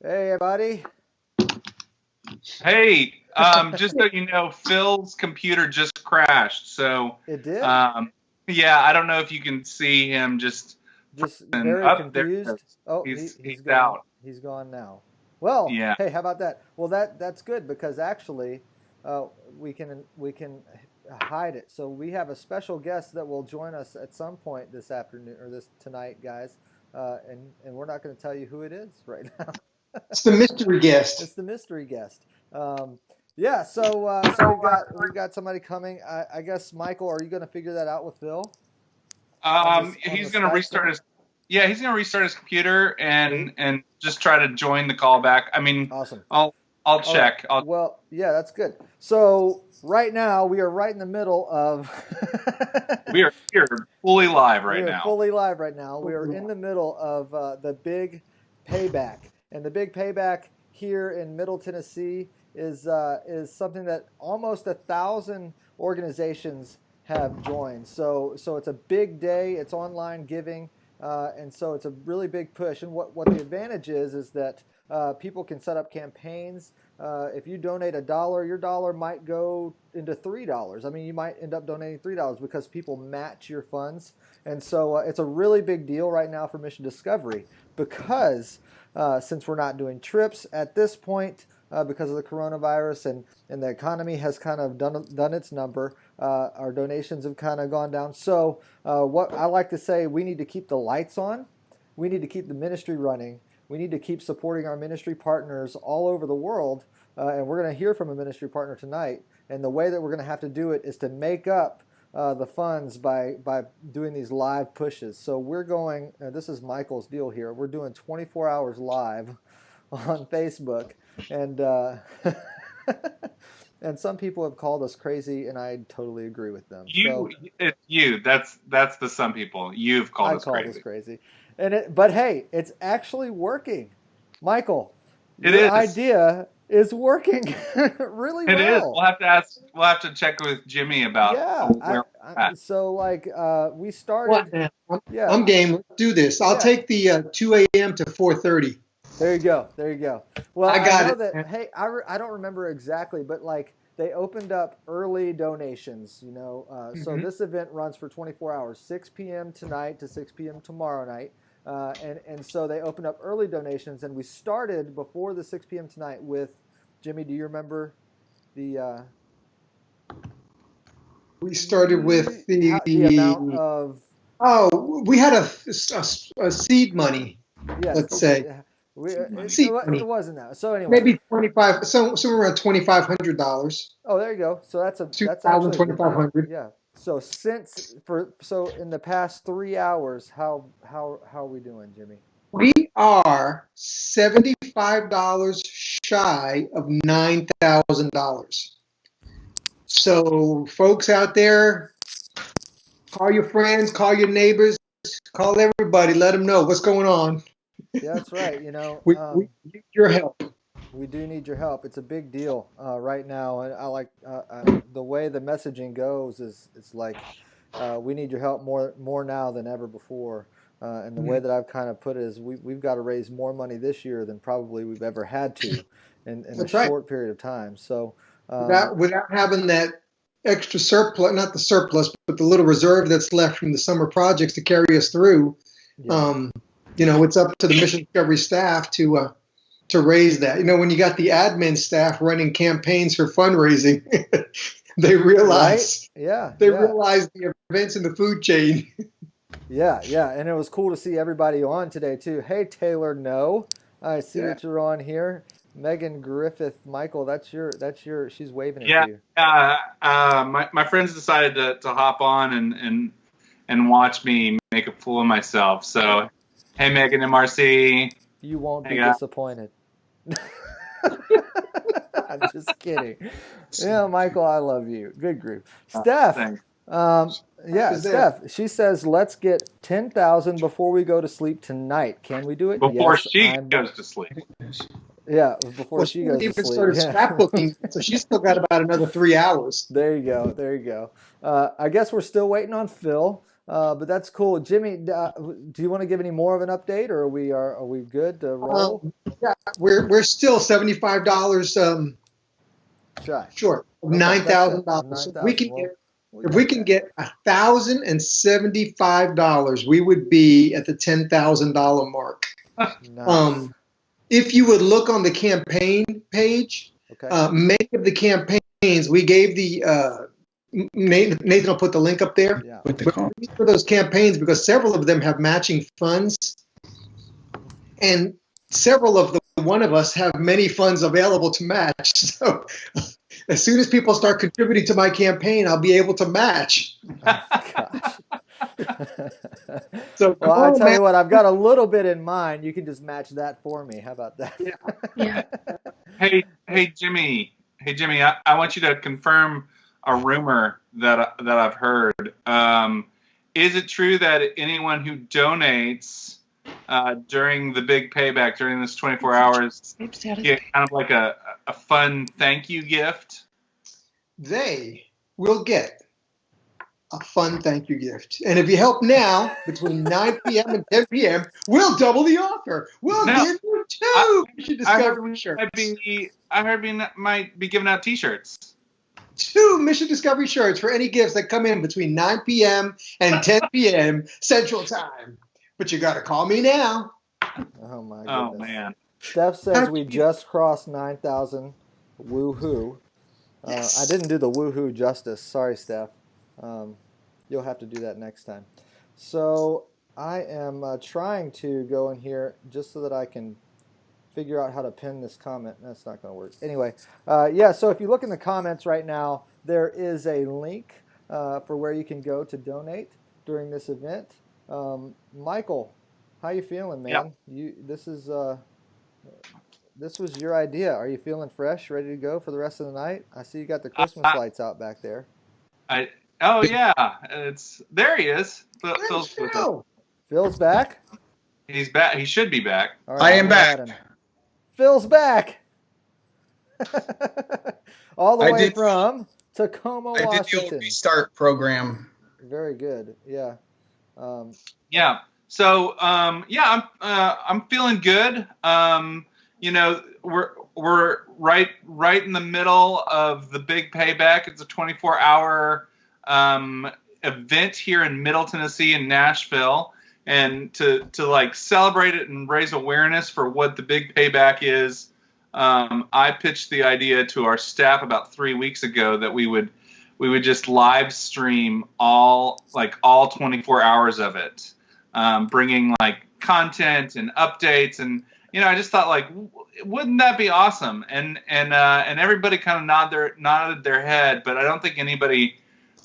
Hey, everybody. Hey, just so you know, Phil's computer just crashed. So, It did? um, yeah, I don't know if you can see him just Just and very up there. He confused. is. Oh, he's He's gone. out. He's gone now. Well, Yeah. hey, how about that? Well, that's good because actually, uh, we can hide it. So we have a special guest that will join us at some point this afternoon or this tonight, guys. And we're not going to tell you who it is right now. It's the mystery guest. It's the mystery guest. Um, yeah. So we've got somebody coming. I guess Michael, are you going to figure that out with Phil on the He's gonna Skype restart thing? his. Yeah, he's gonna restart his computer Sweet. and just try to join the call back. I mean, Awesome. I'll All right. check. I'll. Well, yeah, that's good. So right now we are right in the middle of We are here fully live we right are now. fully live right now. We are in the middle of the big payback, and the big payback here in Middle Tennessee is something that almost 1,000 organizations have joined. So it's a big day. It's online giving, and so it's a really big push. And what the advantage is that people can set up campaigns. If you donate $1, your dollar might go into $3. I mean, you might end up donating $3 because people match your funds, and so it's a really big deal right now for Mission Discovery because since we're not doing trips at this point because of the coronavirus and the economy has kind of done its number, our donations have kind of gone down. So what I like to say, we need to keep the lights on, we need to keep the ministry running, we need to keep supporting our ministry partners all over the world. And we're going to hear from a ministry partner tonight. And the way that we're going to have to do it is to make up the funds by doing these live pushes. So we're going, this is Michael's deal here. We're doing 24 hours live on Facebook. And, and some people have called us crazy, and I totally agree with them. So It's you. That's the some people. You've called I us called us crazy. crazy. But hey, it's actually working. Michael, It your is. idea is working really It is. well. We'll have to ask. We'll have to check with Jimmy about Yeah, where we're at. so like we What started. now? Yeah, I'm game. Let's do this. I'll yeah. take the 2 a.m. to 4:30. There you go. There you go. Well, I I got know it, that. man. Hey, I don't remember exactly, but like they opened up early donations. So Hmm. this event runs for 24 hours, 6 p.m. tonight to 6 p.m. tomorrow night. And so they opened up early donations, and we started before the 6 p.m. tonight with Jimmy. Do you remember the We started with the amount the of we had a seed money, yes, let's say Seed money. seed it money, wasn't that. So anyway, maybe 25, somewhere around $2,500, oh, there you go. So two that's thousand actually a twenty good five deal. hundred. Yeah. So in the past 3 hours, how are we doing, Jimmy? We are $75 shy of $9,000. So, folks out there, call your friends, call your neighbors, call everybody, let them know what's going on. Yeah, that's right. We need your help. We do need your help. It's a big deal right now, and I like the way the messaging goes is it's like we need your help more now than ever before. And the way Mhm. that I've kind of put it is we've got to raise more money this year than probably we've ever had to in a That's right. short period of time. So um, Without having that extra surplus, not the surplus, but the little reserve that's left from the summer projects to carry us through, yeah, um, it's up to the Mission Discovery staff to raise that. When you got the admin staff running campaigns for fundraising, they right? realize Yeah, they yeah. realize the events in the food chain. Yeah, yeah, and it was cool to see everybody on today too. Hey Taylor, no, I see Yeah. that you're on here. Megan Griffith, Michael, that's your. She's waving at Yeah. you. My friends decided to hop on and watch me make a fool of myself. So, hey, Megan and Marcy. You won't Hey, be guys. disappointed. I'm just kidding. Yeah, Michael, I love you. Good group. Steph, Thanks. um, Staff yeah, is there. Steph. She says let's get 10,000 before we go to sleep tonight. Can we do it? Before Yes, she goes to sleep. Yeah, before Well, she she hasn't goes to even sleep. started Yeah. scrapbooking, so she's still got about another 3 hours. There you go. There you go. I guess we're still waiting on Phil, but that's cool. Jimmy, do you want to give any more of an update, or are we good to Um, roll? Yeah, we're still $75 Shy. short of Okay, $9,000. So $9,000. Well, if we can get $1,075, we would be at the $10,000 mark. Nice. If you would look on the campaign page, Okay. many of the campaigns we gave the Nathan will put the link up there. Yeah. With the But comp. for those campaigns, because several of them have matching funds, and several of the one of us have many funds available to match. So as soon as people start contributing to my campaign, I'll be able to match. Gosh. So Well, come I on, tell you man. what, I've got a little bit in mind. You can just match that for me. How about that? Yeah. Hey, Jimmy. Hey, Jimmy. I want you to confirm a rumor that I've heard. Is it true that anyone who donates during the big payback during this 24 hours get kind of like a fun thank you gift? They will get a fun thank you gift. And if you help now, between 9 p.m. and 10 p.m., we'll double the offer. We'll No, give you two Mission I heard Discovery shirts. we might be giving out T-shirts. 2 Mission Discovery shirts for any gifts that come in between 9 p.m. and 10 p.m. Central Time. But you got to call me now. Oh, my goodness. Oh man. Steph says we just crossed 9,000. Woohoo. Yes. I didn't do the woohoo justice. Sorry, Steph. You'll have to do that next time. So I am trying to go in here just so that I can figure out how to pin this comment. That's not going to work. Anyway, yeah, so if you look in the comments right now, there is a link for where you can go to donate during this event. Michael, how you feeling, man? Yeah. This was your idea. Are you feeling fresh, ready to go for the rest of the night? I see you got the Christmas lights out back there. Oh yeah, there he is. Phil's with us. Phil. Phil's back? He's back. He should be back. All right, I am I'm gonna back. add him. Phil's back. All the I way did- from Tacoma, I did the old Washington. restart program. Very good. Yeah. Yeah. So I'm feeling good. We're right in the middle of the big payback. It's a 24-hour event here in Middle Tennessee and Nashville, and to like celebrate it and raise awareness for what the big payback is. I pitched the idea to our staff about 3 weeks ago that we would just live stream all 24 hours of it, bringing like content and updates, and I just thought, like, wouldn't that be awesome? And everybody kind of nodded their head, but I don't think anybody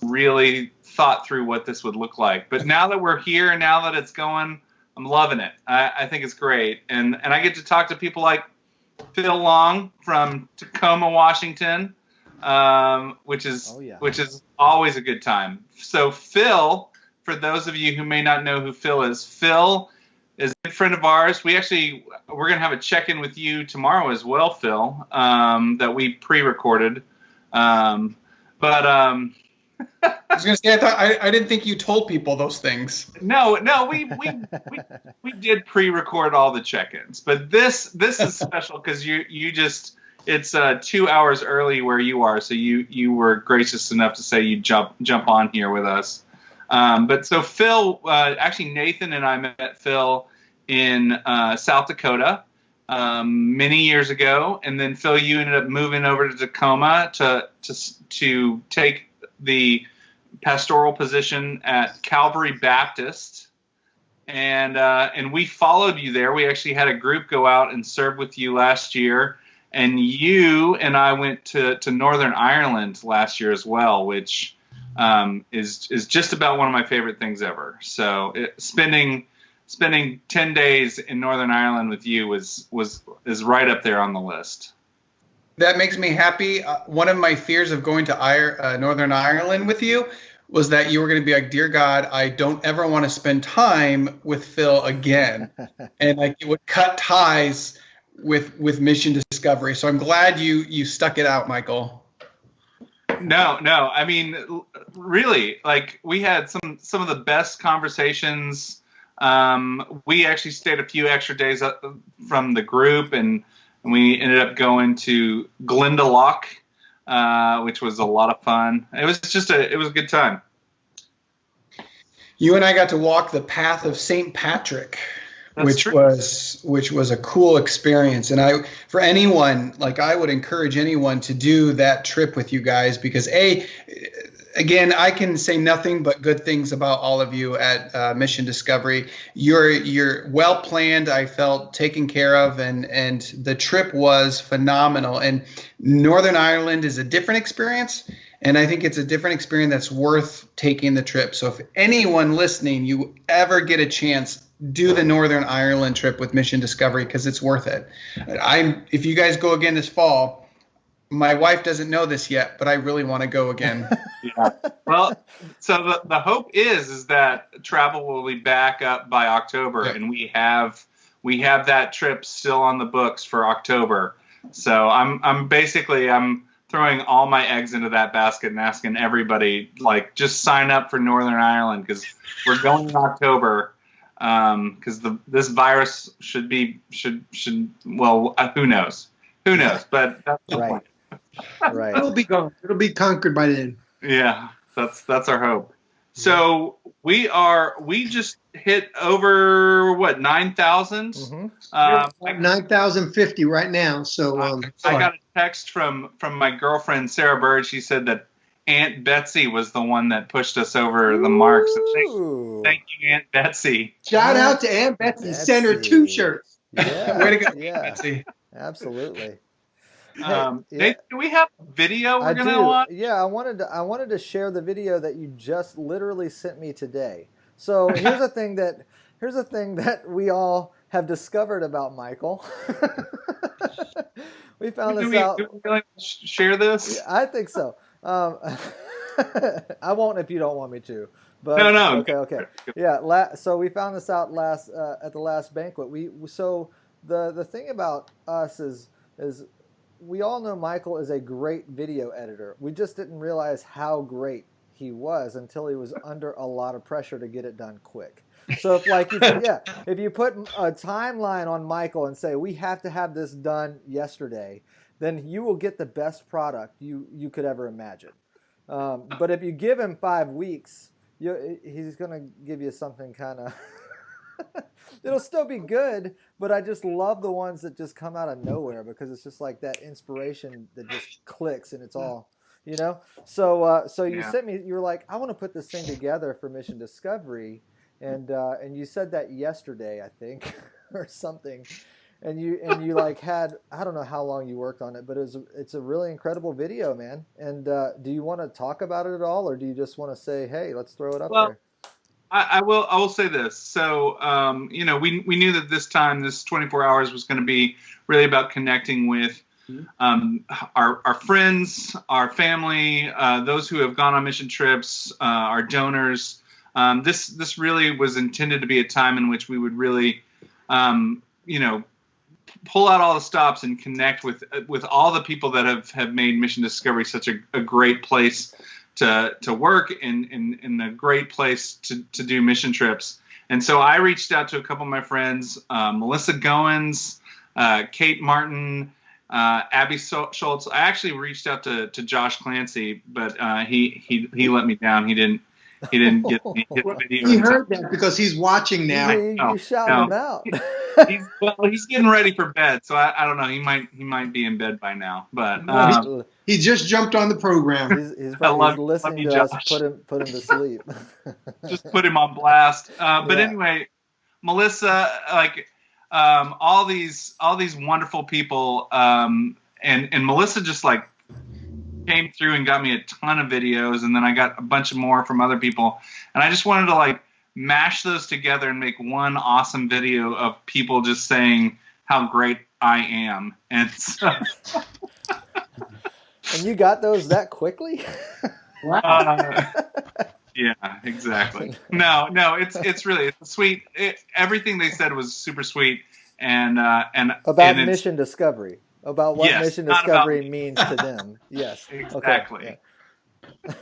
really thought through what this would look like. But now that we're here and now that it's going, I'm loving it. I think it's great, and I get to talk to people like Phil Long from Tacoma, Washington, which is always a good time. So Phil, for those of you who may not know who Phil is a good friend of ours. We're going to have a check-in with you tomorrow as well, Phil, that we pre-recorded. I was going to say, I didn't think you told people those things. No, we did pre-record all the check-ins, but this is special because it's 2 hours early where you are, so you were gracious enough to say you jump on here with us. But so Phil, actually Nathan and I met Phil in South Dakota many years ago, and then Phil, you ended up moving over to Tacoma to take the pastoral position at Calvary Baptist, and we followed you there. We actually had a group go out and serve with you last year, and you and I went to Northern Ireland last year as well, which is just about one of my favorite things ever. So spending 10 days in Northern Ireland with you is right up there on the list. That makes me happy. One of my fears of going to Northern Ireland with you was that you were going to be like, dear God, I don't ever want to spend time with Phil again. And like it would cut ties with Mission Discovery. So I'm glad you stuck it out, Michael. No. I mean, really, like we had some of the best conversations We actually stayed a few extra days from the group, and we ended up going to Glendalough, which was a lot of fun. It was a good time. You and I got to walk the path of St. Patrick, That's which true. was a cool experience. And I would encourage anyone to do that trip with you guys because again, I can say nothing but good things about all of you at Mission Discovery. You're well planned. I felt taken care of, and the trip was phenomenal. And Northern Ireland is a different experience, and I think it's a different experience that's worth taking the trip. So if anyone listening, you ever get a chance, do the Northern Ireland trip with Mission Discovery because it's worth it. If you guys go again this fall, my wife doesn't know this yet, but I really want to go again. Yeah. Well, so the hope is that travel will be back up by October, and we have that trip still on the books for October. So I'm throwing all my eggs into that basket and asking everybody, like, just sign up for Northern Ireland because we're going in October. Because this virus well, who knows, but that's the Right. point. Right. It'll be gone. It'll be conquered by then. Yeah, that's our hope. So we just hit over 9,000. Mm-hmm. 9,050 right now. So I got a text from my girlfriend Sarah Bird. She said that Aunt Betsy was the one that pushed us over the mark. So thank you, Aunt Betsy. Shout out to Aunt Betsy. Send her 2 shirts. Yeah. Way to go, Yeah. Betsy. Absolutely. Nate, do we have a video we're gonna do. watch? Yeah, I wanted to share the video that you just literally sent me today. So here's a thing that we all have discovered about Michael. We found this out. Do we really share this? I think so. I won't if you don't want me to. But No. Okay. Yeah. So we found this out at the last banquet. So the thing about us is we all know Michael is a great video editor. We just didn't realize how great he was until he was under a lot of pressure to get it done quick. So if you put a timeline on Michael and say we have to have this done yesterday, then you will get the best product you could ever imagine. But if you give him 5 weeks, he's going to give you something kind of. It'll still be good, but I just love the ones that just come out of nowhere because it's just like that inspiration that just clicks and it's all, So you sent me. You were like, I want to put this thing together for Mission Discovery, and you said that yesterday, I think, or something. And you like had, I don't know how long you worked on it, but it's a really incredible video, man. And do you want to talk about it at all, or do you just want to say, hey, let's throw it up there? I will say this. So, we knew that this 24 hours was going to be really about connecting with our friends, our family, those who have gone on mission trips, our donors. This really was intended to be a time in which we would really, pull out all the stops and connect with all the people that have made Mission Discovery such a great place to work and a great place to do mission trips. And so I reached out to a couple of my friends, Melissa Goins, Kate Martin, Abby Schultz. I actually reached out to Josh Clancy, but he let me down. He didn't get me hit the video. He heard that because he's watching now. You shouted him out. He's getting ready for bed, so I don't know. He might be in bed by now, but he just jumped on the program. He's probably listening to us. Put him to sleep. Just put him on blast. But anyway, Melissa, all these wonderful people, and Melissa just like came through and got me a ton of videos, and then I got a bunch of more from other people, and I just wanted to mash those together and make one awesome video of people just saying how great I am. And so and you got those that quickly? Wow. Yeah, exactly. No, it's really sweet. Everything they said was super sweet, and about Mission Discovery, about what Mission Discovery about means to them. Yes, exactly. Okay. Yeah.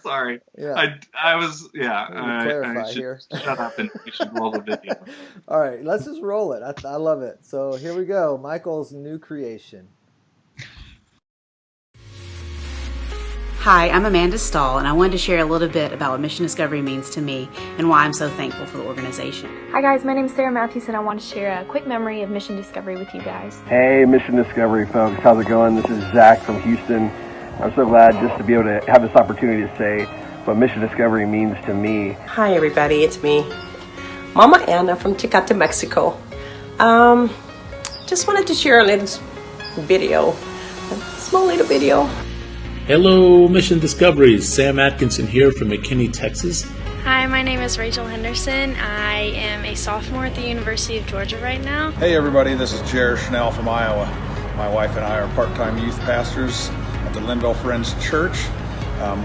Sorry. Yeah. I was, yeah, Let me clarify I should here. shut up and we should roll the video. All right, let's just roll it. I love it. So here we go. Michael's new creation. Hi, I'm Amanda Stahl, and I wanted to share a little bit about what Mission Discovery means to me and why I'm so thankful for the organization. Hi guys, my name is Sarah Matthews and I want to share a quick memory of Mission Discovery with you guys. Hey, Mission Discovery folks, how's it going? This is Zach from Houston. I'm so glad just to be able to have this opportunity to say what Mission Discovery means to me. Hi everybody, it's me, Mama Anna from Tecate, Mexico. Just wanted to share a little video, a small little video. Hello, Mission Discoveries. Sam Atkinson here from McKinney, Texas. Hi, my name is Rachel Henderson. I am a sophomore at the University of Georgia right now. Hey everybody, this is Jared Schnell from Iowa. My wife and I are part-time youth pastors at the Linville Friends Church.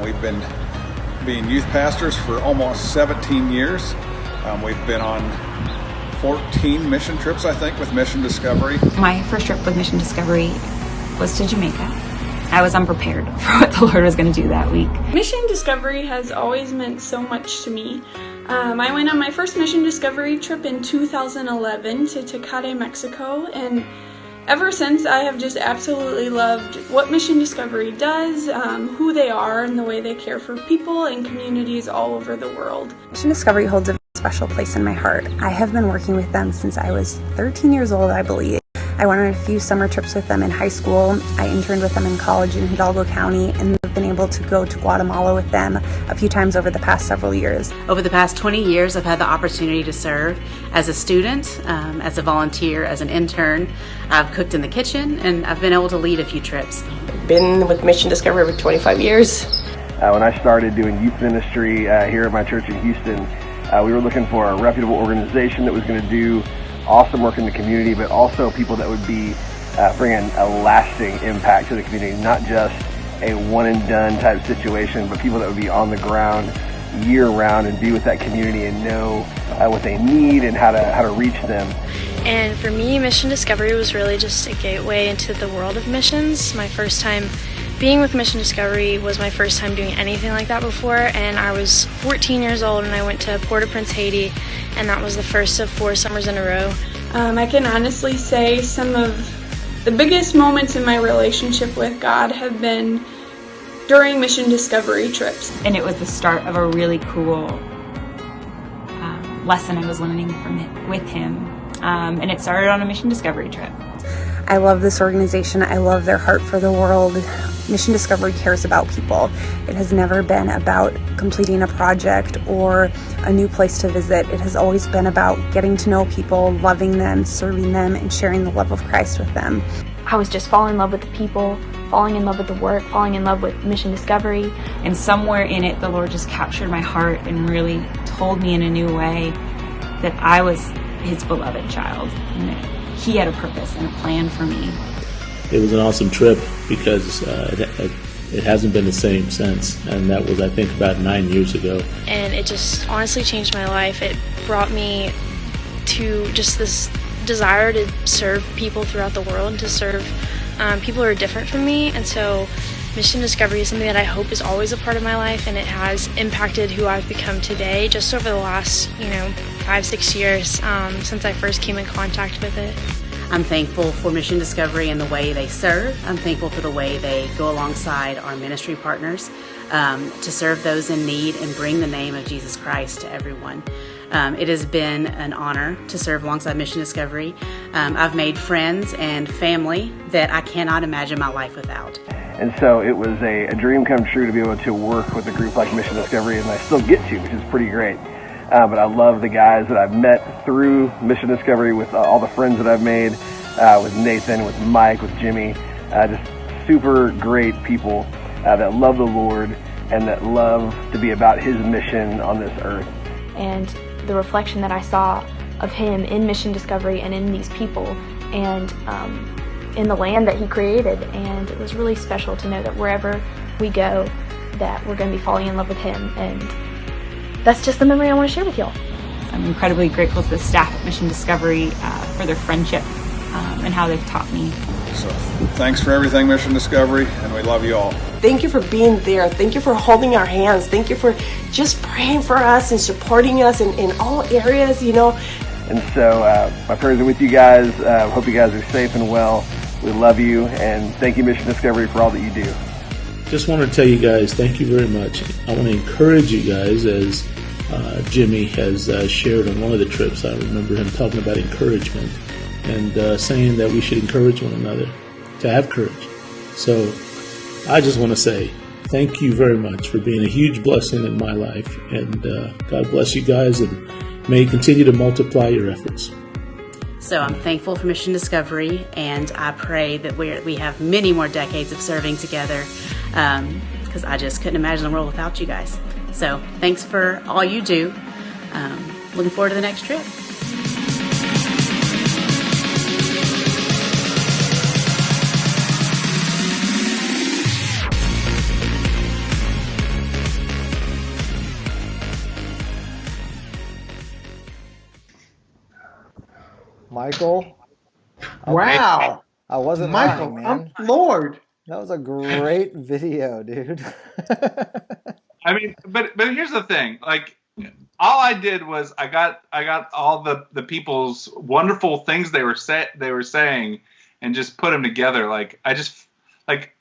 We've been being youth pastors for almost 17 years. We've been on 14 mission trips, I think, with Mission Discovery. My first trip with Mission Discovery was to Jamaica. I was unprepared for what the Lord was going to do that week. Mission Discovery has always meant so much to me. I went on my first Mission Discovery trip in 2011 to Tecate, Mexico, and ever since I have just absolutely loved what Mission Discovery does, who they are, and the way they care for people and communities all over the world. Mission Discovery holds a special place in my heart. I have been working with them since I was 13 years old, I believe. I went on a few summer trips with them in high school. I interned with them in college in Hidalgo County, and I've been able to go to Guatemala with them a few times over the past several years. Over the past 20 years, I've had the opportunity to serve as a student, as a volunteer, as an intern. I've cooked in the kitchen, and I've been able to lead a few trips. I've been with Mission Discovery for 25 years. When I started doing youth ministry here at my church in Houston, we were looking for a reputable organization that was going to do awesome work in the community, but also people that would be bringing a lasting impact to the community, not just a one and done type situation, but people that would be on the ground year round and be with that community and know what they need and how to reach them. And for me, Mission Discovery was really just a gateway into the world of missions. My first time being with Mission Discovery was my first time doing anything like that before, and I was 14 years old and I went to Port-au-Prince, Haiti, and that was the first of 4 summers in a row. I can honestly say some of the biggest moments in my relationship with God have been during Mission Discovery trips. And it was the start of a really cool lesson I was learning from it with him. And it started on a Mission Discovery trip. I love this organization. I love their heart for the world. Mission Discovery cares about people. It has never been about completing a project or a new place to visit. It has always been about getting to know people, loving them, serving them, and sharing the love of Christ with them. I was just falling in love with the people, falling in love with the work, falling in love with Mission Discovery. And somewhere in it, the Lord just captured my heart and really told me in a new way that I was his beloved child and that he had a purpose and a plan for me. It was an awesome trip because it hasn't been the same since, and that was, I think, about 9 years ago. And it just honestly changed my life. It brought me to just this desire to serve people throughout the world, to serve people who are different from me. And so Mission Discovery is something that I hope is always a part of my life, and it has impacted who I've become today just over the last 5-6 years since I first came in contact with it. I'm thankful for Mission Discovery and the way they serve. I'm thankful for the way they go alongside our ministry partners to serve those in need and bring the name of Jesus Christ to everyone. It has been an honor to serve alongside Mission Discovery. I've made friends and family that I cannot imagine my life without. And so it was a dream come true to be able to work with a group like Mission Discovery, and I still get to, which is pretty great. But I love the guys that I've met through Mission Discovery, with all the friends that I've made, with Nathan, with Mike, with Jimmy, just super great people that love the Lord and that love to be about his mission on this earth. And the reflection that I saw of him in Mission Discovery and in these people and in the land that he created. And it was really special to know that wherever we go, that we're going to be falling in love with him. And that's just the memory I want to share with y'all. I'm incredibly grateful to the staff at Mission Discovery for their friendship and how they've taught me So thanks for everything, Mission Discovery, and we love you all. Thank you for being there. Thank you for holding our hands. Thank you for just praying for us and supporting us in all areas, you know. And so my prayers are with you guys. Hope you guys are safe and well. We love you, and thank you, Mission Discovery, for all that you do. Just want to tell you guys, thank you very much. I want to encourage you guys, as Jimmy has shared on one of the trips. I remember him talking about encouragement and saying that we should encourage one another to have courage. So I just want to say thank you very much for being a huge blessing in my life, and God bless you guys, and may you continue to multiply your efforts. So I'm thankful for Mission Discovery, and I pray that we have many more decades of serving together, because I just couldn't imagine the world without you guys. So thanks for all you do. Looking forward to the next trip. Michael. Wow. I wasn't Michael, lying, man. I'm floored. That was a great video, dude. I mean, but here's the thing. Like, all I did was I got all the people's wonderful things they were saying, and just put them together. Like, I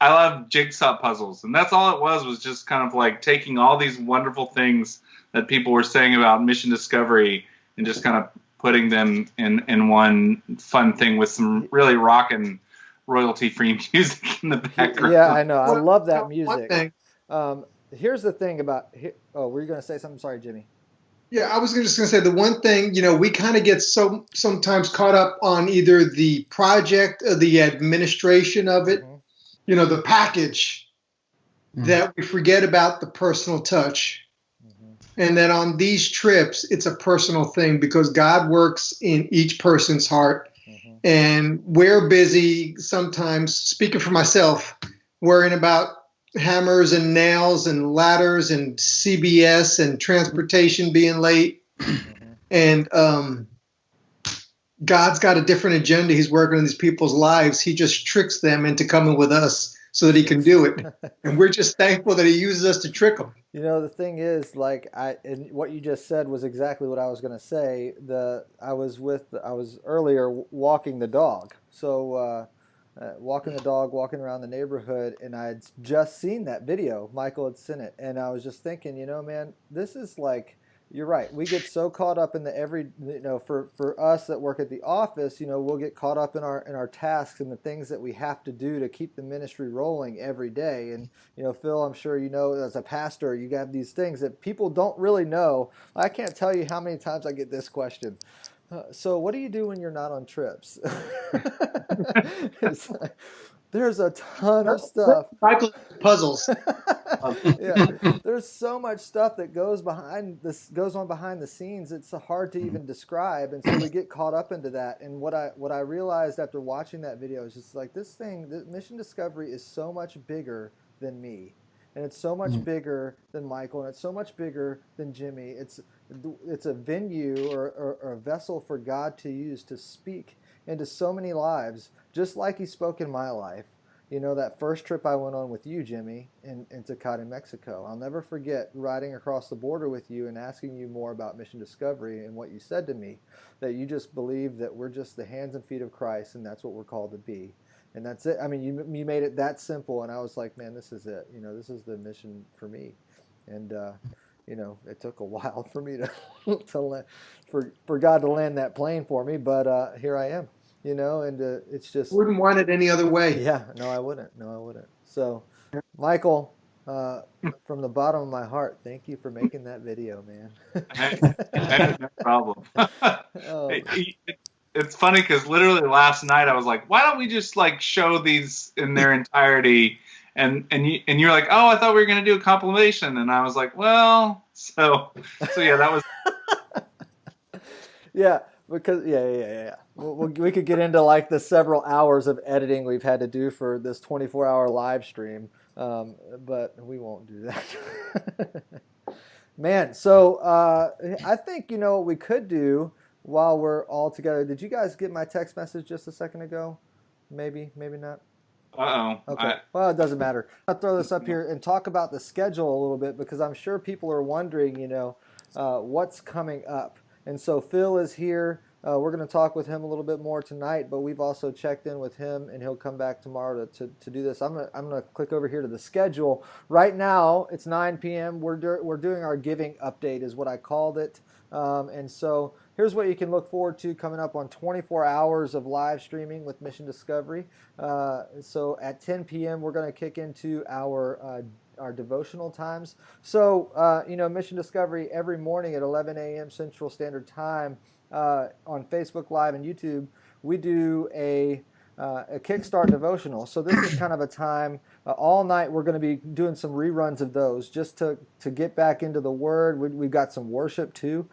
love jigsaw puzzles, and that's all it was just kind of like taking all these wonderful things that people were saying about Mission Discovery and just kind of putting them in one fun thing with some really rockin' royalty-free music in the background. Yeah, I know. I love that One music. thing. Here's the thing about. Oh, were you going to say something? Sorry, Jimmy. Yeah, I was just going to say the one thing, we kind of get sometimes caught up on either the project or the administration of it, the package, that we forget about the personal touch. And that on these trips, it's a personal thing because God works in each person's heart. And we're busy sometimes, speaking for myself, worrying about hammers and nails and ladders and CBS and transportation being late. And God's got a different agenda. He's working on these people's lives. He just tricks them into coming with us so that he can do it. And we're just thankful that he uses us to trick them. The thing is, and what you just said was exactly what I was going to say. I was earlier walking the dog. So walking the dog, walking around the neighborhood, and I had just seen that video. Michael had sent it, and I was just thinking, man, this is like, you're right. We get so caught up in for us that work at the office, we'll get caught up in our tasks and the things that we have to do to keep the ministry rolling every day. And, Phil, I'm sure as a pastor, you have these things that people don't really know. I can't tell you how many times I get this question. So what do you do when you're not on trips? There's a ton of stuff. Michael puzzles. Yeah, there's so much stuff that goes on behind the scenes. It's hard to even describe, and so we get caught up into that. And what I realized after watching that video is just like this Mission Discovery is so much bigger than me, and it's so much bigger than Michael, and it's so much bigger than Jimmy. It's a venue or a vessel for God to use to speak into so many lives, just like he spoke in my life. That first trip I went on with you, Jimmy, in Tecate, Mexico. I'll never forget riding across the border with you and asking you more about Mission Discovery and what you said to me, that you just believe that we're just the hands and feet of Christ, and that's what we're called to be. And that's it. I mean, you made it that simple, and I was like, man, this is it. This is the mission for me. And, it took a while for me for God to land that plane for me, but here I am. And it's just... Wouldn't want it any other way. Yeah, no, I wouldn't. So, Michael, from the bottom of my heart, thank you for making that video, man. No problem. It's funny because literally last night I was like, why don't we just show these in their entirety? And you're like, oh, I thought we were going to do a compilation. And I was like, well, so yeah, that was... Yeah. Because yeah. We could get into the several hours of editing we've had to do for this 24-hour live stream, but we won't do that. Man, so I think what we could do while we're all together. Did you guys get my text message just a second ago? Maybe not. Uh-oh. Okay. Well, it doesn't matter. I'll throw this up here and talk about the schedule a little bit, because I'm sure people are wondering, what's coming up. And so Phil is here. We're going to talk with him a little bit more tonight, but we've also checked in with him, and he'll come back tomorrow to do this. I'm gonna click over here to the schedule. Right now, it's 9 p.m. We're doing our giving update, is what I called it. And so here's what you can look forward to coming up on 24 hours of live streaming with Mission Discovery. So at 10 p.m., we're going to kick into our devotional times. So, Mission Discovery every morning at 11 a.m. Central Standard Time on Facebook Live and YouTube, we do a Kickstart devotional. So this is kind of a time, all night we're going to be doing some reruns of those just to get back into the Word. We've got some worship too.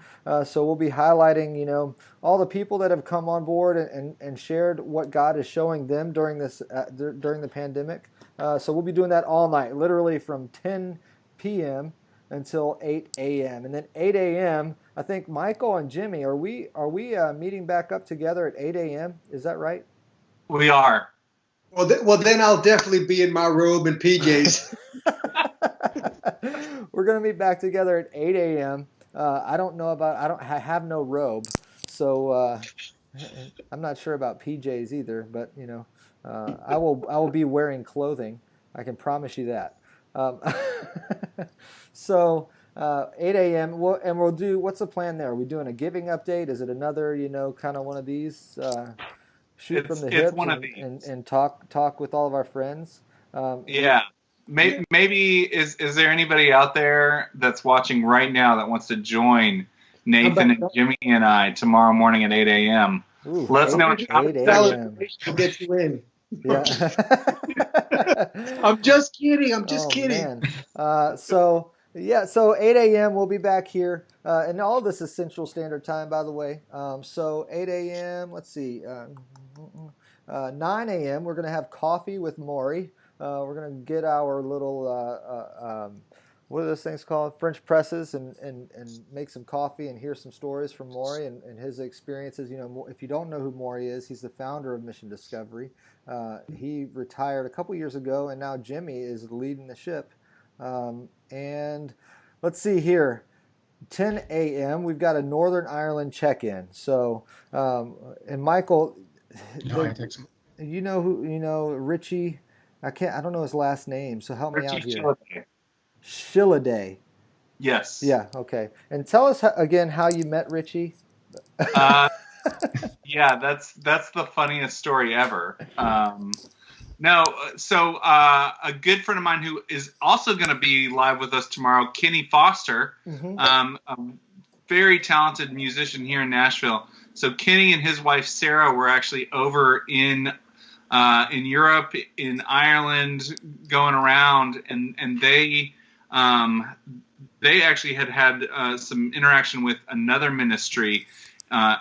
So we'll be highlighting, all the people that have come on board and shared what God is showing them during this during the pandemic. So we'll be doing that all night, literally from 10 p.m. until 8 a.m. And then 8 a.m., I think Michael and Jimmy, are we meeting back up together at 8 a.m.? Is that right? We are. Well, then I'll definitely be in my robe and PJs. We're going to meet back together at 8 a.m. I don't know about, I have no robe, so I'm not sure about PJs either, but, I will be wearing clothing. I can promise you that. So 8 a.m. And we'll do, what's the plan there? Are we doing a giving update? Is it another, kind of one of these shoot from the hip and talk with all of our friends? Yeah. Maybe is there anybody out there that's watching right now that wants to join Nathan and Jimmy and I tomorrow morning at 8 a.m.? Let us know. 8 a.m. I'll get you in. Yeah. I'm just kidding. I'm just kidding. Man. So 8 a.m. we'll be back here, and all this is Central Standard Time, by the way. So 8 a.m. Let's see, 9 a.m. we're going to have coffee with Maury. We're going to get our little what are those things called? French presses, and make some coffee and hear some stories from Maury and his experiences. If you don't know who Maury is, he's the founder of Mission Discovery. He retired a couple years ago, and now Jimmy is leading the ship. And let's see here, 10 a.m. we've got a Northern Ireland check-in. So, and Michael, you know who, Richie, I don't know his last name, so help me out here. Shilliday. Yes. Yeah, okay. And tell us again how you met Richie. Yeah, that's the funniest story ever. So a good friend of mine who is also going to be live with us tomorrow, Kenny Foster, a very talented musician here in Nashville. So Kenny and his wife Sarah were actually over in Europe, in Ireland, going around, and they actually had some interaction with another ministry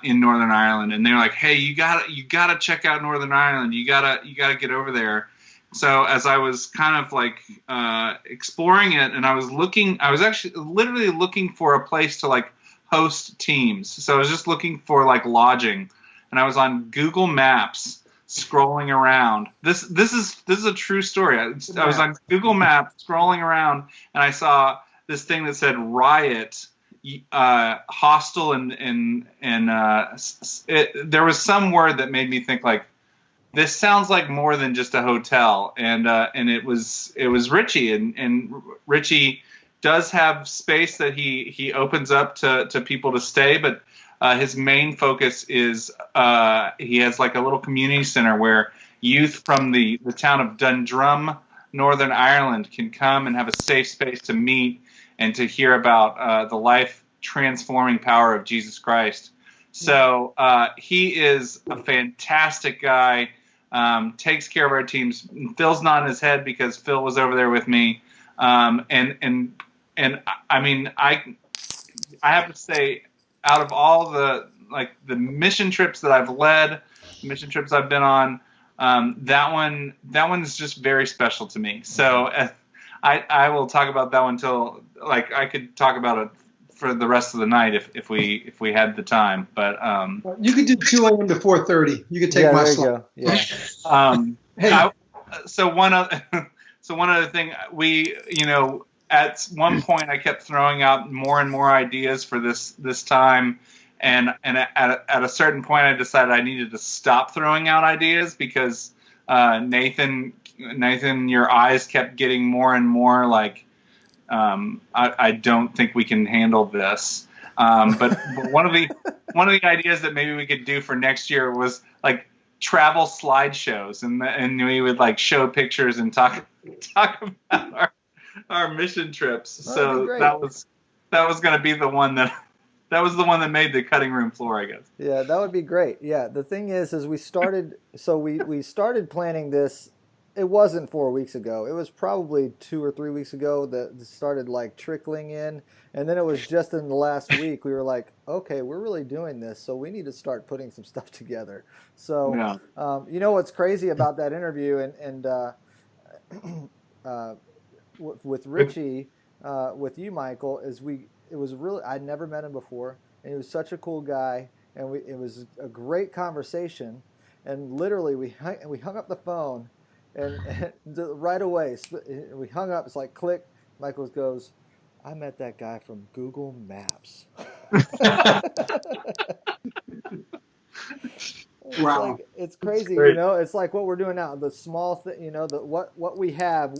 in Northern Ireland, and they're like, "Hey, you gotta check out Northern Ireland. You gotta get over there." So as I was kind of like exploring it, and I was actually literally looking for a place to like host teams. So I was just looking for like lodging, and I was on Google Maps scrolling around. This is a true story. I was on Google Maps scrolling around, and I saw this thing that said Riot hostel, and there was some word that made me think like, this sounds like more than just a hotel, and it was Richie, and Richie does have space that he opens up to people to stay, but his main focus is he has like a little community center where youth from the town of Dundrum, Northern Ireland, can come and have a safe space to meet and to hear about the life-transforming power of Jesus Christ. So he is a fantastic guy, takes care of our teams. Phil's nodding his head because Phil was over there with me. And I mean, I have to say, out of all the mission trips that I've led, mission trips I've been on, that one's just very special to me. So I will talk about that one till I could talk about it for the rest of the night if we had the time. But You could do 2 a.m. to 4:30. You could take my there you slot. go. Yeah. Hey. So one other thing, we, at one point I kept throwing out more and more ideas for this time, and at a certain point I decided I needed to stop throwing out ideas because Nathan, your eyes kept getting more and more like, I don't think we can handle this. But one of the ideas that maybe we could do for next year was like travel slideshows, and we would like show pictures and talk about our mission trips. So that was going to be the one that was the one that made the cutting room floor, I guess. Yeah, that would be great. Yeah, the thing is we started planning this. It wasn't 4 weeks ago. It was probably 2 or 3 weeks ago that it started like trickling in. And then it was just in the last week we were like, okay, we're really doing this. So we need to start putting some stuff together. So, you know what's crazy about that interview and with Richie, with you, Michael, is it was really, I'd never met him before. And he was such a cool guy. And it was a great conversation. And literally we hung up the phone. And right away, we hung up. It's like click. Michael goes, I met that guy from Google Maps. Wow. It's crazy, It's like what we're doing now. The small thing, what we have,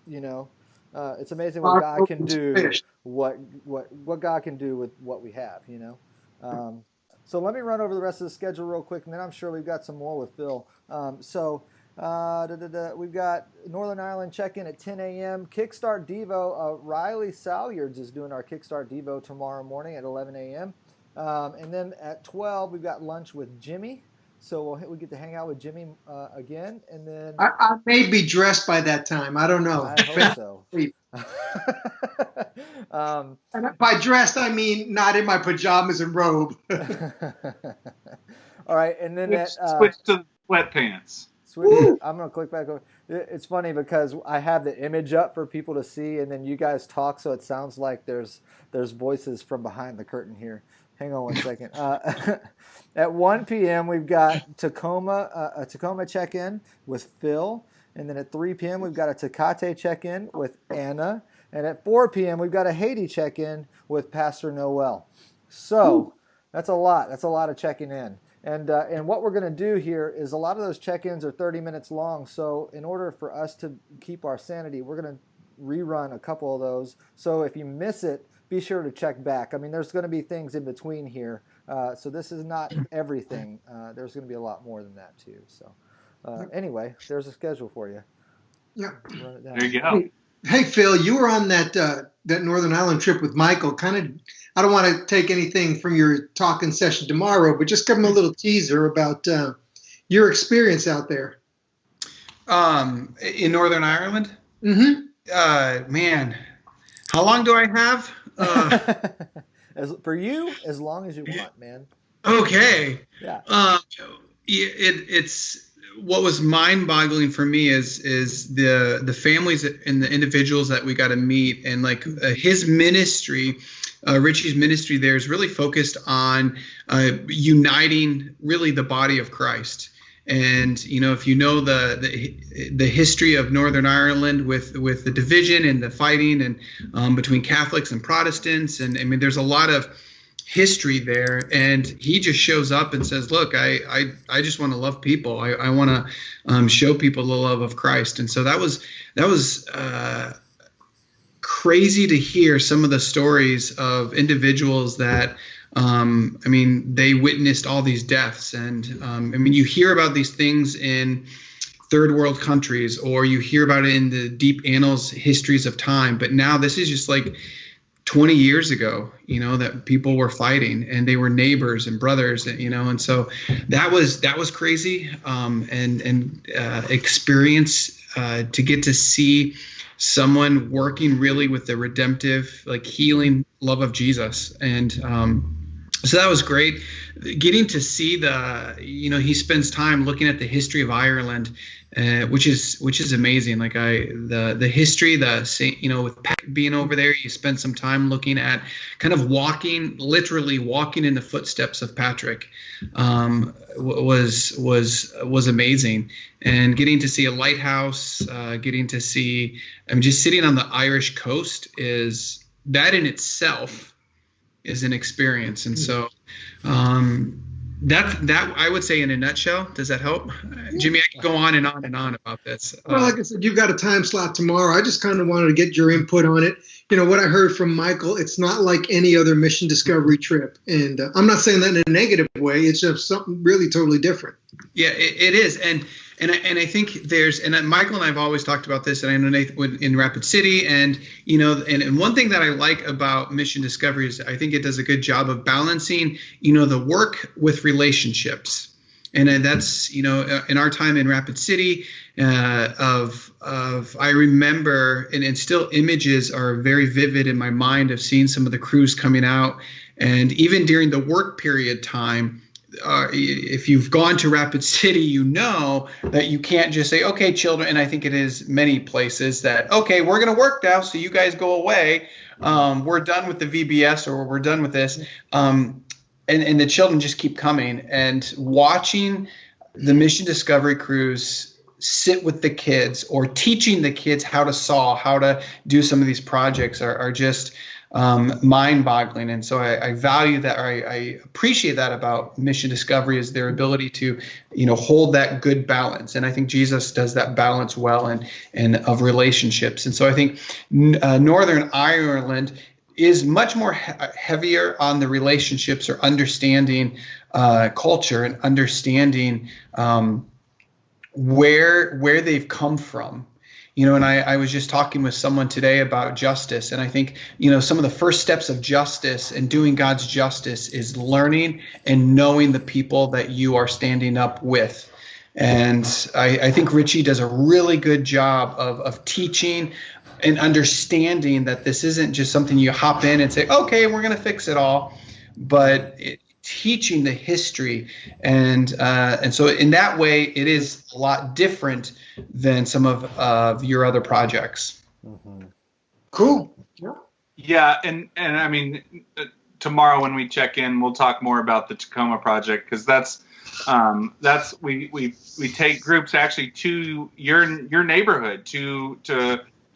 it's amazing what God can do. What God can do with what we have, So let me run over the rest of the schedule real quick, and then I'm sure we've got some more with Phil. We've got Northern Ireland check-in at 10 a.m. Kickstart Devo. Riley Salyards is doing our Kickstart Devo tomorrow morning at 11 a.m. And then at 12, we've got lunch with Jimmy. So we get to hang out with Jimmy again. And then I may be dressed by that time. I don't know. I hope so. And by dressed, I mean not in my pajamas and robe. All right. And then switch to sweatpants. I'm going to click back over. It's funny because I have the image up for people to see, and then you guys talk, so it sounds like there's voices from behind the curtain here. Hang on one second. At 1 p.m., we've got a Tacoma check-in with Phil, and then at 3 p.m., we've got a Tecate check-in with Anna, and at 4 p.m., we've got a Haiti check-in with Pastor Noel. So that's a lot. That's a lot of checking in. And what we're going to do here is a lot of those check-ins are 30 minutes long. So in order for us to keep our sanity, we're going to rerun a couple of those. So if you miss it, be sure to check back. I mean, there's going to be things in between here. So this is not everything. There's going to be a lot more than that too. So anyway, there's a schedule for you. Yeah. Run it down. There you go. Hey, Phil, you were on that Northern Ireland trip with Michael. I don't want to take anything from your talking session tomorrow, but just give him a little teaser about your experience out there. In Northern Ireland? Mm-hmm. Man, how long do I have? For you, as long as you want, man. Okay. Yeah. It's what was mind-boggling for me is the families and the individuals that we got to meet, and like his ministry. Richie's ministry there is really focused on uniting really the body of Christ. And, if you know the history of Northern Ireland with the division and the fighting and between Catholics and Protestants, and I mean, there's a lot of history there. And he just shows up and says, look, I just want to love people. I want to show people the love of Christ. And so that was crazy to hear some of the stories of individuals that, they witnessed all these deaths. And, you hear about these things in third world countries, or you hear about it in the deep annals, histories of time. But now this is just like 20 years ago, that people were fighting, and they were neighbors and brothers, and so that was crazy. And experience to get to see someone working really with the redemptive, like healing love of Jesus. And So that was great. Getting to see he spends time looking at the history of Ireland, which is amazing. Like the history, with Pat being over there, you spend some time looking at kind of literally walking in the footsteps of Patrick, was amazing. And getting to see a lighthouse, getting to see, just sitting on the Irish coast that in itself is an experience. And so that I would say in a nutshell. Does that help? Jimmy, I could go on and on and on about this. Well, like I said, you've got a time slot tomorrow. I just kind of wanted to get your input on it. What I heard from Michael, it's not like any other mission discovery trip. And I'm not saying that in a negative way. It's just something really totally different. Yeah, it is. And I think and Michael and I have always talked about this, and I know Nathan in Rapid City, and and one thing that I like about Mission Discovery is I think it does a good job of balancing, the work with relationships. And that's, in our time in Rapid City, I remember, and still images are very vivid in my mind of seeing some of the crews coming out, and even during the work period time. If you've gone to Rapid City, you know that you can't just say, okay, children, and I think it is many places that, okay, we're going to work now, so you guys go away. We're done with the VBS, or we're done with this. And the children just keep coming. And watching the Mission Discovery crews sit with the kids, or teaching the kids how to saw, how to do some of these projects are just mind-boggling. And so I value that, or I appreciate that about Mission Discovery, is their ability to, hold that good balance. And I think Jesus does that balance well, and of relationships. And so I think Northern Ireland is much more heavier on the relationships, or understanding culture, and understanding where they've come from. And I was just talking with someone today about justice. And I think, some of the first steps of justice and doing God's justice is learning and knowing the people that you are standing up with. And I think Richie does a really good job of teaching and understanding that this isn't just something you hop in and say, okay, we're going to fix it all, but teaching the history. And so in that way, it is a lot different than some of your other projects. Mm-hmm. Cool. Yeah. And I mean, tomorrow when we check in, we'll talk more about the Tacoma project, because that's we take groups actually to your neighborhood to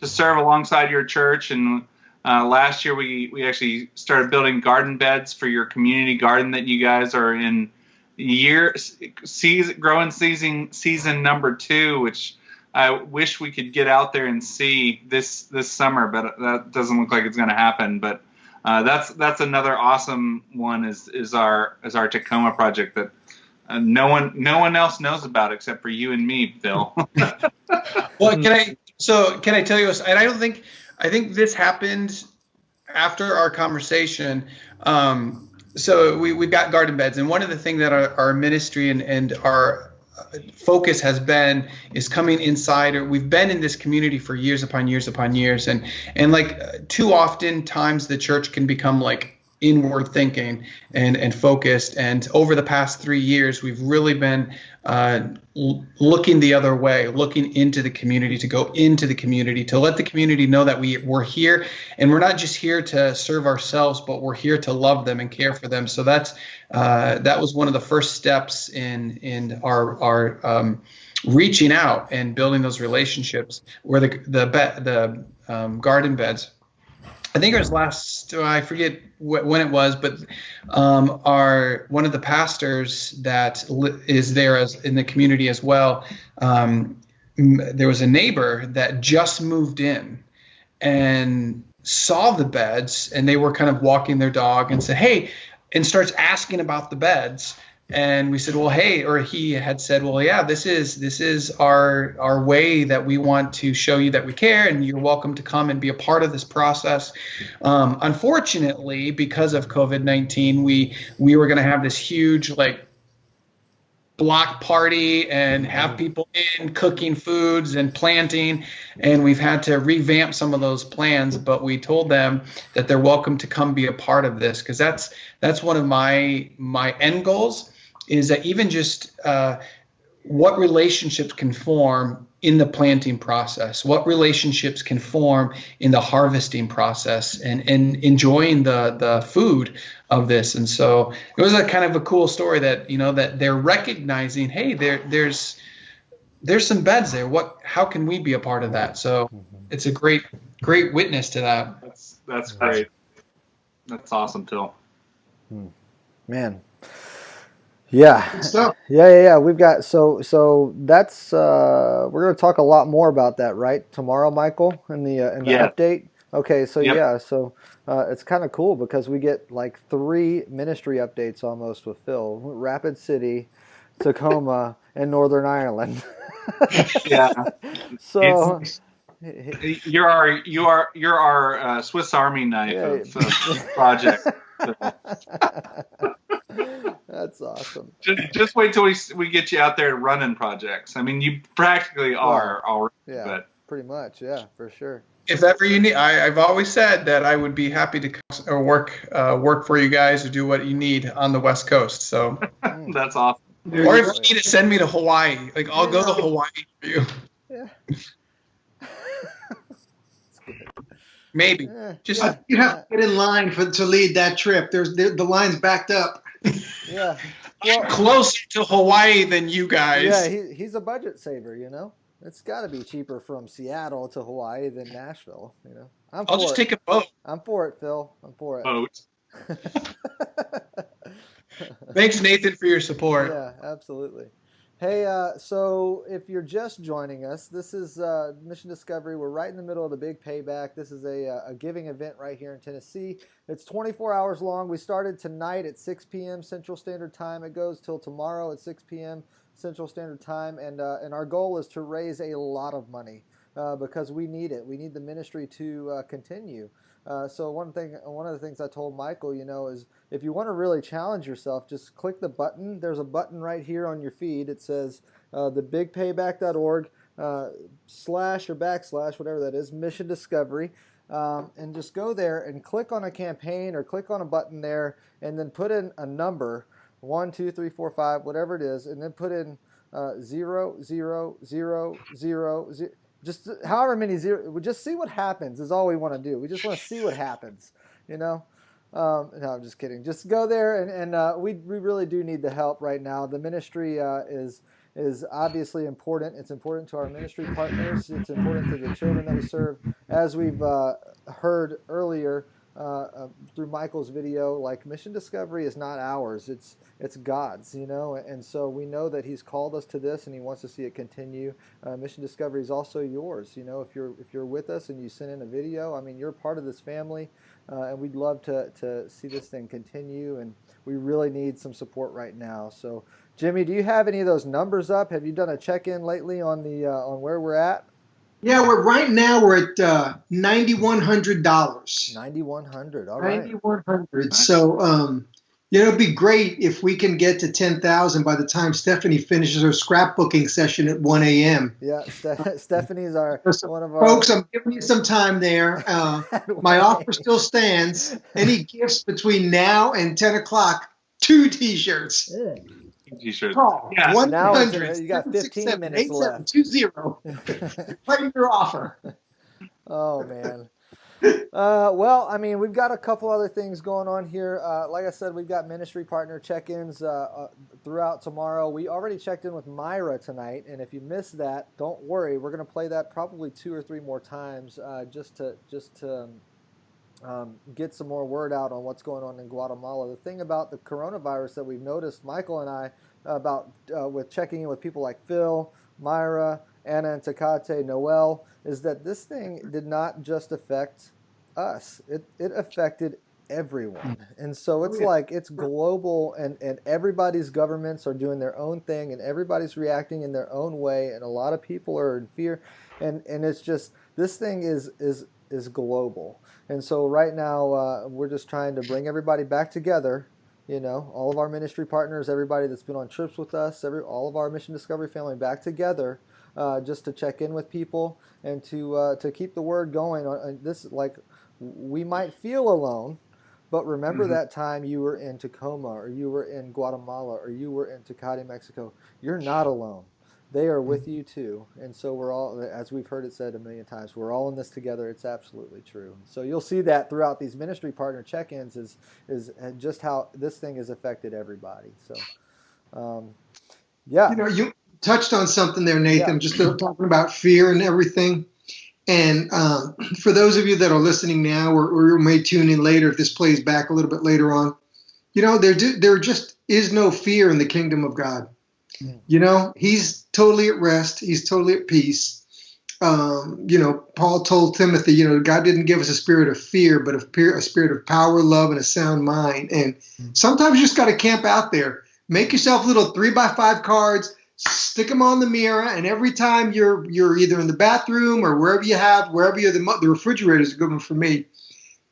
serve alongside your church. And last year we actually started building garden beds for your community garden that you guys are in growing season number 2, which I wish we could get out there and see this summer, but that doesn't look like it's going to happen. But that's another awesome one is our Tacoma project that no one else knows about except for you and me, Phil. Well, can I tell you? And I think this happened after our conversation. So we've got garden beds, and one of the things that our ministry and our focus has been is coming inside. Or we've been in this community for years upon years upon years, and like too often times the church can become like inward thinking and focused. And over the past 3 years, we've really been looking the other way, looking into the community, to go into the community, to let the community know that we're here, and we're not just here to serve ourselves, but we're here to love them and care for them. So that was one of the first steps in our reaching out and building those relationships, where the garden beds. I think it was I forget when it was, but one of the pastors that is there in the community as well, there was a neighbor that just moved in and saw the beds, and they were kind of walking their dog and said, hey, and starts asking about the beds. And we said, well, hey, or he had said, well, yeah, this is our way that we want to show you that we care, and you're welcome to come and be a part of this process. Unfortunately, because of COVID-19, we were going to have this huge block party and have people in cooking foods and planting, and we've had to revamp some of those plans, but we told them that they're welcome to come be a part of this, because that's one of my end goals, is that even just what relationships can form in the planting process, what relationships can form in the harvesting process, and enjoying the food of this. And so it was a kind of a cool story that, that they're recognizing, hey, there's some beds there. How can we be a part of that? So it's a great witness to that. That's great. That's awesome, Phil. Man. Yeah. We've got so that's we're going to talk a lot more about that, right? Tomorrow, Michael, in the update. Okay, so it's kind of cool because we get like 3 ministry updates almost with Phil: Rapid City, Tacoma, and Northern Ireland. Yeah. So you're our Swiss Army knife of project. That's awesome. Just wait till we get you out there running projects. I mean, you practically are already. Yeah, but pretty much. Yeah, for sure. If ever you need, I've always said that I would be happy to work for you guys to do what you need on the West Coast. So that's awesome. Or if you need to send me to Hawaii, like I'll go to Hawaii for you. Yeah. Maybe. You have to get in line to lead that trip. The line's backed up. Yeah. I'm closer to Hawaii than you guys. Yeah, he's a budget saver, It's got to be cheaper from Seattle to Hawaii than Nashville, I'll just take a boat. I'm for it, Phil. I'm for it. Boat. Thanks, Nathan, for your support. Yeah, absolutely. Hey, so if you're just joining us, this is Mission Discovery. We're right in the middle of the big payback. This is a giving event right here in Tennessee. It's 24 hours long. We started tonight at 6 p.m. Central Standard Time. It goes till tomorrow at 6 p.m. Central Standard Time, and our goal is to raise a lot of money because we need it. We need the ministry to continue. So one of the things I told Michael, is if you want to really challenge yourself, just click the button. There's a button right here on your feed. It says thebigpayback.org / or / whatever that is, Mission Discovery, and just go there and click on a campaign or click on a button there, and then put in a number, 1, 2, 3, 4, 5, whatever it is, and then put in 0, 0, 0, 0, 0. Just however many zero, we just see what happens is all we want to do. We just want to see what happens, No, I'm just kidding. Just go there, and we really do need the help right now. The ministry is obviously important. It's important to our ministry partners. It's important to the children that we serve. As we've heard earlier through Michael's video, like Mission Discovery is not ours. It's God's, and so we know that He's called us to this, and He wants to see it continue. Mission Discovery is also yours. If you're with us and you send in a video, I mean, you're part of this family, and we'd love to see this thing continue. And we really need some support right now. So, Jimmy, do you have any of those numbers up? Have you done a check-in lately on on where we're at? Yeah, we're at $9,100. $9,100. All right. $9,100. So, it'd be great if we can get to 10,000 by the time Stephanie finishes her scrapbooking session at 1 a.m. Yeah, Stephanie's one of our folks. I'm giving you some time there. My offer still stands. Any gifts between now and 10 o'clock? 2 T-shirts. Yeah. T-shirts. Call yeah. 100. You got 15 minutes left. 20. Claim your offer. Oh man. Well, I mean, we've got a couple other things going on here. Like I said, we've got ministry partner check-ins throughout tomorrow. We already checked in with Myra tonight, and if you missed that, don't worry. We're going to play that probably 2 or 3 more times just to get some more word out on what's going on in Guatemala. The thing about the coronavirus that we've noticed, Michael and I, about with checking in with people like Phil, Myra, Anna and Tecate, Noel, is that this thing did not just affect us. It affected everyone. And so it's like it's global, and everybody's governments are doing their own thing, and everybody's reacting in their own way, and a lot of people are in fear. And it's just, this thing is global. And so right now we're just trying to bring everybody back together all of our ministry partners, everybody that's been on trips with us, all of our Mission Discovery family back together, just to check in with people and to keep the word going. On this, like, we might feel alone, but remember that time you were in Tacoma, or you were in Guatemala, or you were in Tecate, Mexico. You're not alone. They are with you too. And so we're all, as we've heard it said a million times, we're all in this together. It's absolutely true. So you'll see that throughout these ministry partner check-ins is just how this thing has affected everybody. So, yeah. You touched on something there, Nathan, just talking about fear and everything. And for those of you that are listening now, or may tune in later if this plays back a little bit later on, there just is no fear in the kingdom of God. He's totally at rest. He's totally at peace. Paul told Timothy, God didn't give us a spirit of fear, but a spirit of power, love, and a sound mind. And sometimes you just got to camp out there. Make yourself little 3x5 cards, stick them on the mirror, and every time you're either in the bathroom or wherever you're, the refrigerator is a good one for me.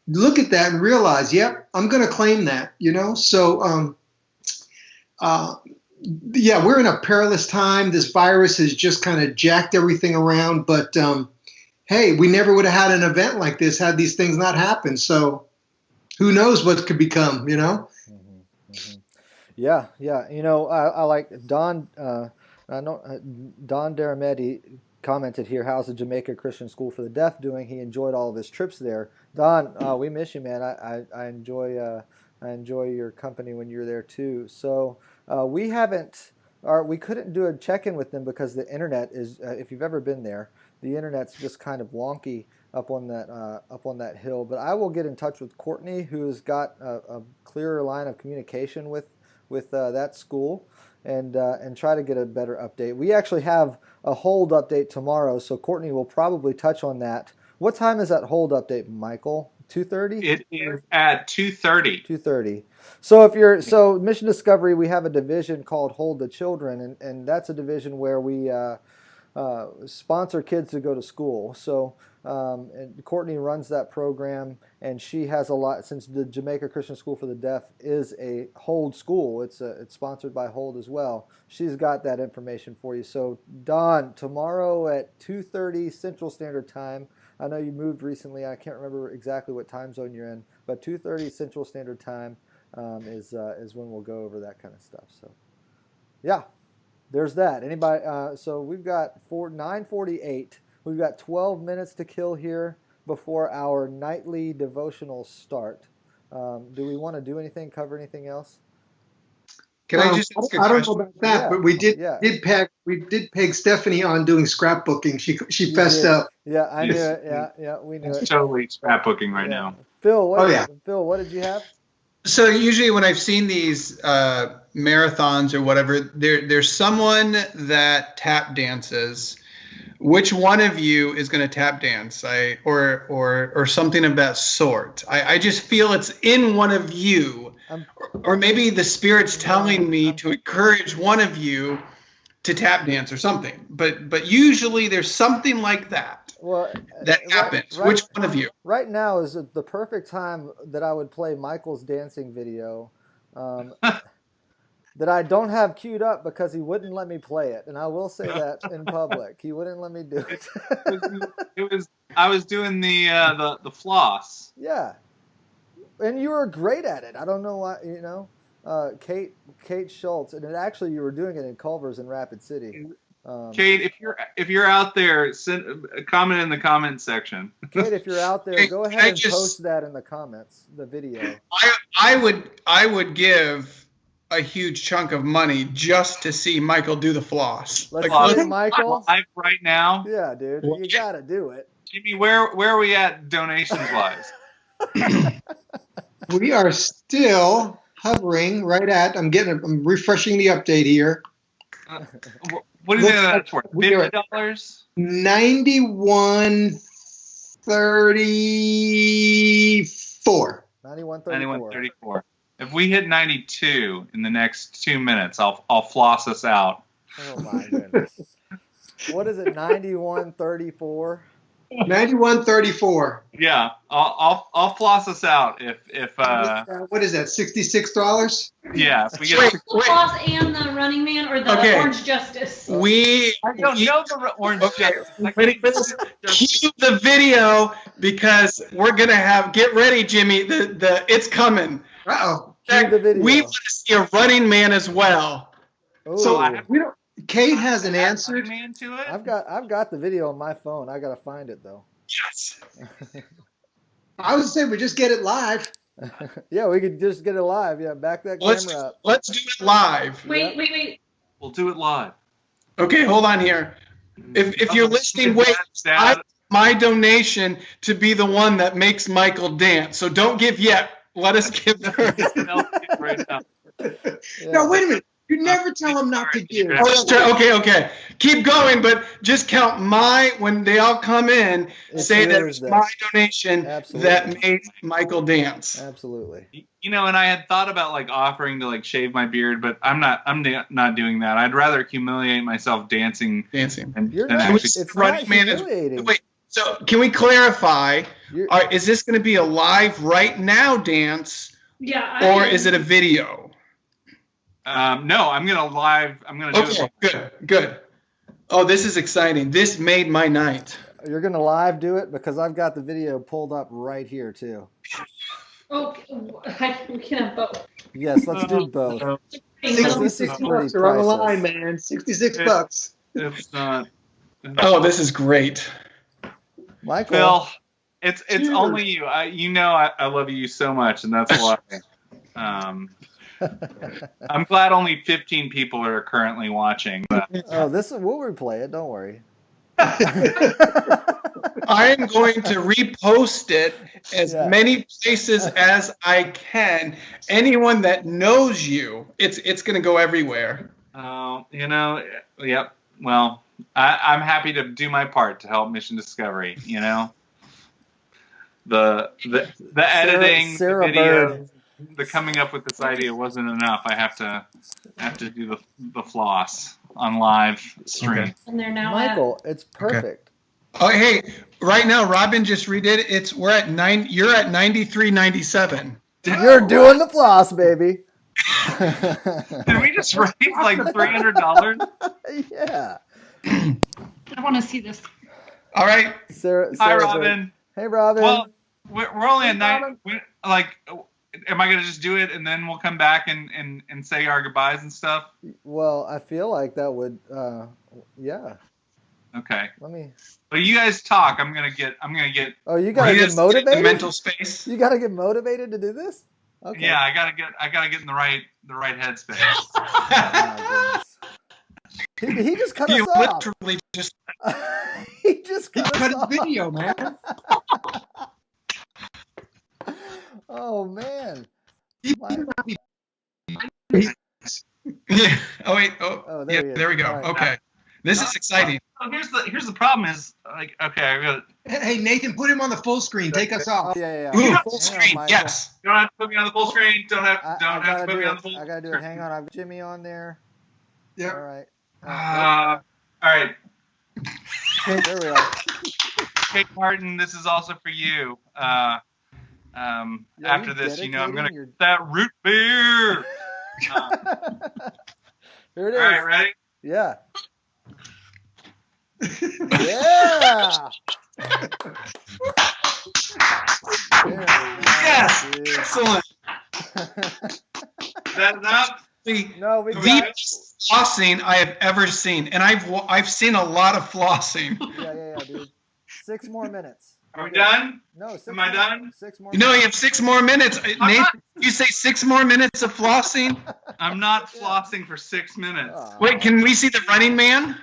Look at that and realize, yep, I'm going to claim that. So we're in a perilous time. This virus has just kind of jacked everything around. But hey, we never would have had an event like this had these things not happened. So who knows what could become, Yeah. I like Don. Don Darametti commented here. How's the Jamaica Christian School for the Deaf doing? He enjoyed all of his trips there. Don, we miss you, man. I enjoy your company when you're there too. So we couldn't do a check-in with them because the internet is. If you've ever been there, the internet's just kind of wonky up on that hill. But I will get in touch with Courtney, who's got a clearer line of communication with that school, and try to get a better update. We actually have a hold update tomorrow, so Courtney will probably touch on that. What time is that hold update, Michael? 2:30? It is at 2:30. 2:30. So Mission Discovery, we have a division called Hold the Children, and that's a division where we sponsor kids to go to school. So and Courtney runs that program, and she has a lot, since the Jamaica Christian School for the Deaf is a Hold school. It's sponsored by Hold as well. She's got that information for you. So Don, tomorrow at 2:30 Central Standard Time. I know you moved recently. I can't remember exactly what time zone you're in, but 2:30 Central Standard Time is when we'll go over that kind of stuff. So yeah. There's that. Anybody? So we've got 9:48. We've got 12 minutes to kill here before our nightly devotional start. Do we want to do anything? Cover anything else? Can I just ask a question? I don't know about that, but we did peg Stephanie on doing scrapbooking. She fessed up. Yeah, I knew it. Yeah, we knew it. Totally scrapbooking right now. Phil, what did you have? So usually when I've seen these marathons or whatever, there's someone that tap dances. Which one of you is going to tap dance? Or something of that sort. I just feel it's in one of you, or maybe the Spirit's telling me to encourage one of you to tap dance or something. But usually there's something like that. That happens. Which one of you? Right now is the perfect time that I would play Michael's dancing video that I don't have queued up because he wouldn't let me play it. And I will say that in public. He wouldn't let me do it. I was doing the floss. Yeah. And you were great at it. I don't know why, Kate Schultz, and actually you were doing it in Culver's in Rapid City. Kate, if you're out there, send a comment in the comment section. Kate, if you're out there, go ahead and post that in the comments, the video. I would give a huge chunk of money just to see Michael do the floss. Let's see Michael live right now. Yeah, dude, you gotta do it. Jimmy, where are we at donations wise? We are still hovering right at. I'm refreshing the update here. What do you think that's worth? $50? $91.34. $91.34. If we hit 92 in the next 2 minutes, I'll floss us out. Oh my goodness! What is it? 91.34. $91.34. Yeah, I'll floss us out if what is that? $66? Yeah, if we get Wait. Floss and the Running Man or the Orange Justice? I don't know the Orange Justice. Cue the video because we're gonna get ready, Jimmy. The it's coming. Uh-oh. Cue the video. We want to see a Running Man as well. So we don't. Kate hasn't answered. I've got the video on my phone. I gotta find it though. Yes. I was saying we just get it live. Yeah, we could just get it live. Yeah, back that camera up. Let's do it live. Wait. We'll do it live. Okay, hold on here. If you're listening, wait. I my donation to be the one that makes Michael dance. So don't give yet. Let us give her. No, wait a minute. You never tell them not to give. Okay. Keep going, but just count when they all come in, say that it's my donation that made Michael dance. Absolutely. You know, and I had thought about like offering to like shave my beard, but I'm not doing that. I'd rather humiliate myself dancing. And You're not. It's not humiliating. Wait. So can we clarify? Is this going to be a live right now dance? Yeah. Or is it a video? No, I'm gonna do it. Okay, good. Oh, this is exciting. This made my night. You're gonna live do it because I've got the video pulled up right here too. Okay, we can have both. Yes, let's do both. $66 are on the line, man. $66. It's not. Oh, this is great. Michael. Phil, it's only you. I love you so much, and that's why. I'm glad only 15 people are currently watching. But. Oh, we'll replay it. Don't worry. I am going to repost it as many places as I can. Anyone that knows you, it's going to go everywhere. Yep. Well, I'm happy to do my part to help Mission Discovery. You know, the editing, Sarah the video. Bird. The coming up with this idea wasn't enough. I have to do the floss on live stream. Okay. And they're now Michael, it's perfect. Okay. Oh, hey, right now Robin just redid it. We're at 9. You're at 93.97. You're doing the floss, baby. Did we just raise like $300? Yeah. I want to see this. All right. Hi, Robin. Hey, Robin. Well, we're only at 9. Am I going to just do it and then we'll come back and say our goodbyes and stuff? Well, I feel like that would, yeah. Okay. Let me. But you guys talk. I'm gonna get. Oh, you gotta get motivated. Mental space. You gotta get motivated to do this. Okay. Yeah, I gotta get in the right headspace. Oh, he just cut us off. Literally just. He just cut us off. Video, man. Oh man. Yeah. Oh wait. Oh yeah. There we go. Right. Okay. This is exciting. Here's the problem is like I got. Hey Nathan, put him on the full screen. Take us off. Oh, yeah. Ooh, full screen. Yes. You don't have to put me on the full screen. Don't have to put me on the full screen. I gotta do it. Hang on. I've got Jimmy on there. Yeah. All right. All right. There we are. Kate Martin, this is also for you. After this, I'm gonna get that root beer. Here it is. All right, ready? Yeah. Yeah. Yes. Excellent. That's enough. The best flossing I have ever seen, and I've seen a lot of flossing. Yeah, dude. 6 more minutes. Are we done? No. Am I done? 6 more. No, you have 6 more minutes. Nathan, you say 6 more minutes of flossing? I'm not flossing for 6 minutes. Wait, can we see the Running Man?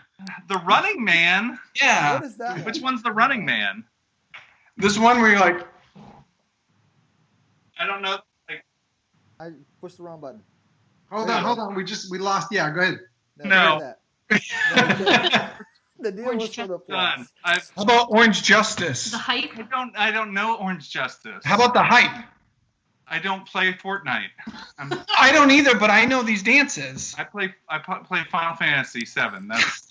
The Running Man? Yeah. What is that? Which one's the Running Man? This one where you're like. I don't know. I pushed the wrong button. Hold on. We lost. Yeah, go ahead. No. The deal was for the floss. How about Orange Justice? The hype? I don't know Orange Justice. How about the hype? I don't play Fortnite. I don't either, but I know these dances. I play Final Fantasy VII. That's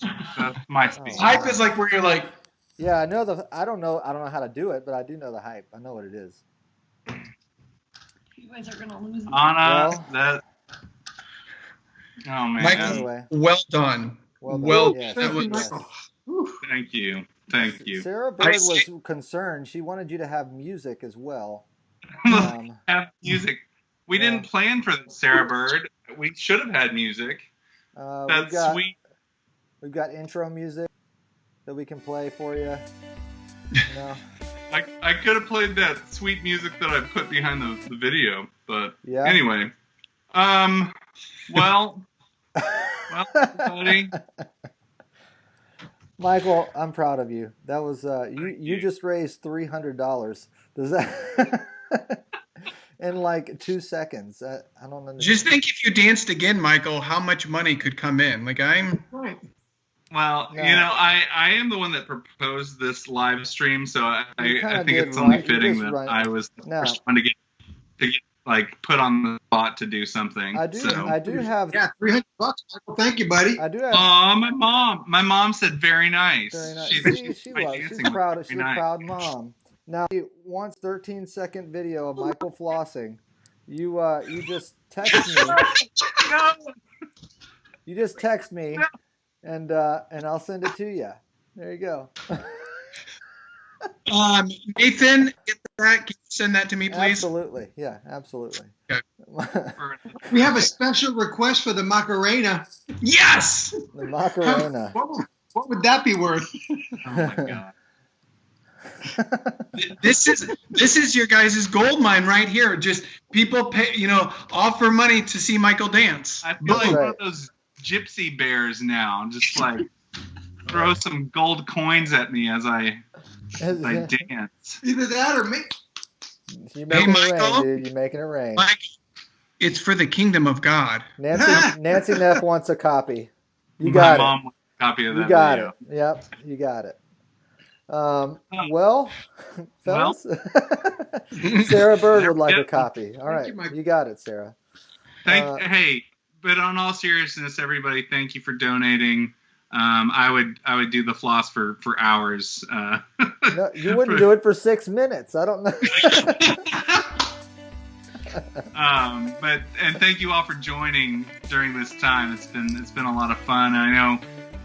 my speed. Hype is like where you're like. Yeah, I know I don't know how to do it, but I do know the hype. I know what it is. You guys are gonna lose. Anna, Well, oh man. Michael, Anyway. well done. Well done. Yes, That was, yes. Thank you. Thank you. Sarah Bird was concerned. She wanted you to have music as well. Have music. We didn't plan for this, Sarah Bird. We should have had music. That's sweet. We've got intro music that we can play for you. No. I could have played that sweet music that I put behind the video, but anyway. Well, everybody. Michael, I'm proud of you. That was you just raised $300. Does that in like 2 seconds? I don't understand. Just think if you danced again, Michael, how much money could come in? Like right. Well, no. I am the one that proposed this live stream, so I think it's only fitting that I was the first one to get like put on the spot to do something. I do have $300. Michael, thank you, buddy. I do have. My mom said very nice. Very nice. She's proud. She's a proud mom. Now, once 13-second video of Michael flossing, you just text me. No. You just text me, and I'll send it to you. There you go. Nathan, get that. Can you send that to me, please? Absolutely. Yeah, absolutely. Okay. We have a special request for the Macarena. Yes! The Macarena. What would that be worth? Oh, my God. This is your guys' gold mine right here. Just people pay, offer money to see Michael dance. I feel like one of those gypsy bears now. Just like throw some gold coins at me as I dance. Either that or me. You're making it rain, dude. You're making it rain. Mike, it's for the kingdom of God. Nancy Kneff wants a copy. You got it. My mom wants a copy of that. You got video. it. Yep, you got it. Well, fellas, Sarah Bird would like a copy. All right, you got it, Sarah. Hey, but on all seriousness, everybody, thank you for donating. I would do the floss for hours. No, you wouldn't do it for 6 minutes. I don't know. And thank you all for joining during this time. It's been a lot of fun. I know.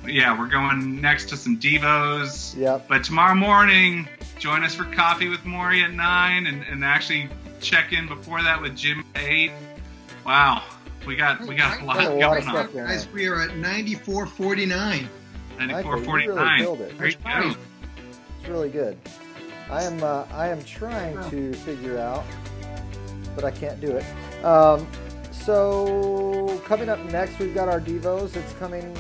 Yeah, we're going next to some Devos. Yep. But tomorrow morning, join us for Coffee with Maury at 9, and actually check in before that with Jim at 8. Wow, we got a lot going on. Guys, we are at 94.49. 94.49. Really killed it. Great go. It's really good. I am trying to figure out, but I can't do it. So coming up next, we've got our Devos. It's coming.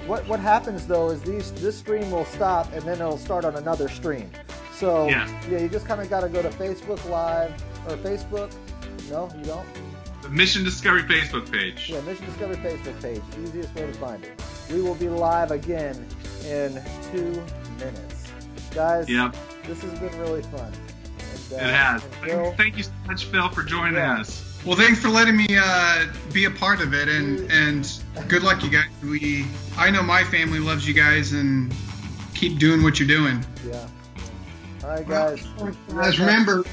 What happens though is this stream will stop and then it'll start on another stream. So yeah, you just kind of got to go to Facebook Live or Facebook. No, you don't. The Mission Discovery Facebook page. Yeah, Mission Discovery Facebook page. Easiest way to find it. We will be live again in 2 minutes, guys. Yep. This has been really fun. And, it has. Thank you so much, Phil, for joining us. Well, thanks for letting me be a part of it, and good luck, you guys. I know my family loves you guys, and keep doing what you're doing. Yeah. All right, guys. Guys, remember,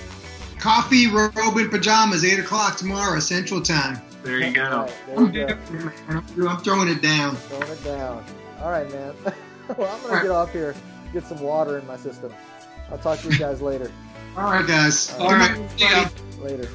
coffee, robe, and pajamas, 8 o'clock tomorrow, Central Time. There you go. Right, there you go. I'm throwing it down. Throwing it down. All right, man. Well, I'm going to get off here, get some water in my system. I'll talk to you guys later. All right, guys. All right. Later.